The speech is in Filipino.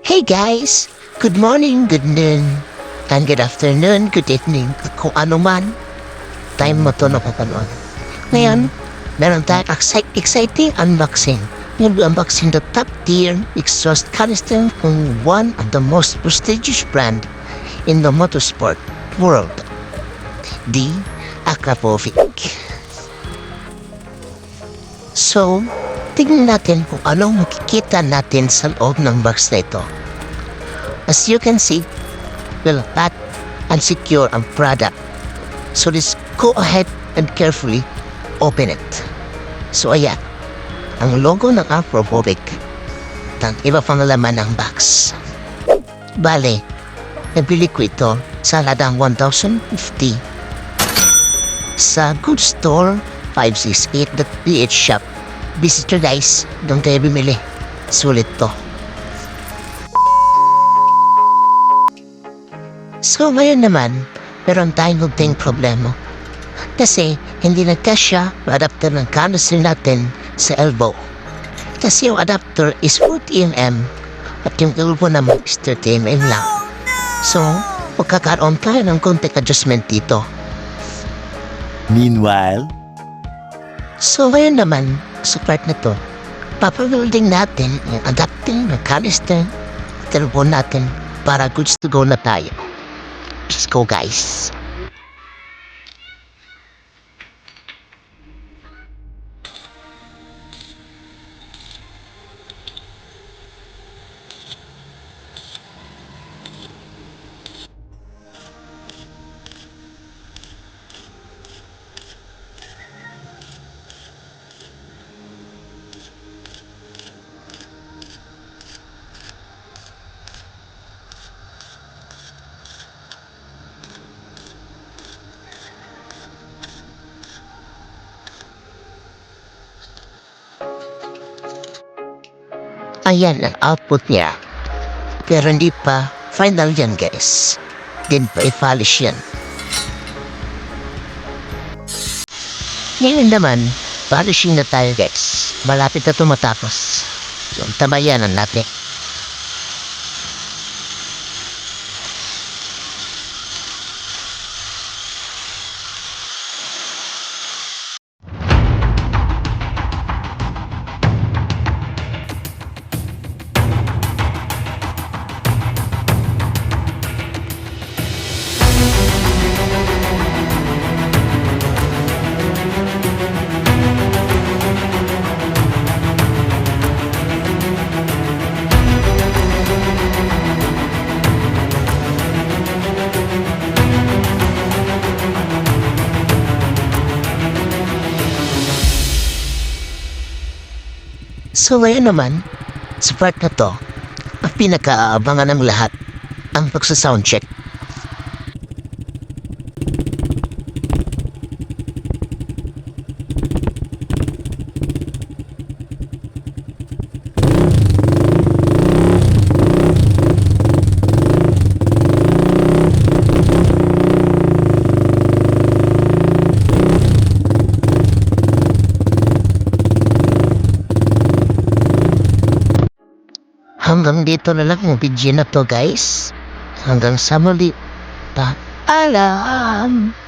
Hey guys! Good morning, good noon, and good afternoon, good evening, kung ano man time mo to napapanood. Ngayon, meron tayong exciting unboxing. We'll be unboxing the top tier exhaust canister from one of the most prestigious brand in the motorsport world, the Akrapovic. So, tingnan natin kung anong makikita natin sa loob ng box na ito. As you can see, we'll pack and secure ang product. So let's go ahead and carefully open it. So ayan, ang logo ng Akrapovic at ang iba pang laman ng box. Bale, nabili ko ito sa halagang 1,050 sa Good Store 568.ph shop. Visit your guys, doon tayo bumili. Sulit to. So ngayon naman, meron tayong kunting problema. Kasi hindi nagkasya ang adapter ng canister natin sa elbow. Kasi yung adapter is 40mm at yung elbow naman is 30mm lang. So, magkakaroon tayo ng konting adjustment dito. Meanwhile, So ngayon naman, sa part na to, papabuilding natin yung adapting ng canister at elbow natin para goods to go na tayo. Let's go guys! Ayan ang output niya. Pero hindi pa final yan guys. Din pa i-polish yan. Ngayon naman, polishing na tayo guys. Malapit na ito matapos. So, tabayanan natin. So ngayon naman, sa part na to, ang pinaka-aabangan ng lahat, ang pagsa-soundcheck. Hanggang dito na lang ang video na to guys. Hanggang sa muli. Paalam!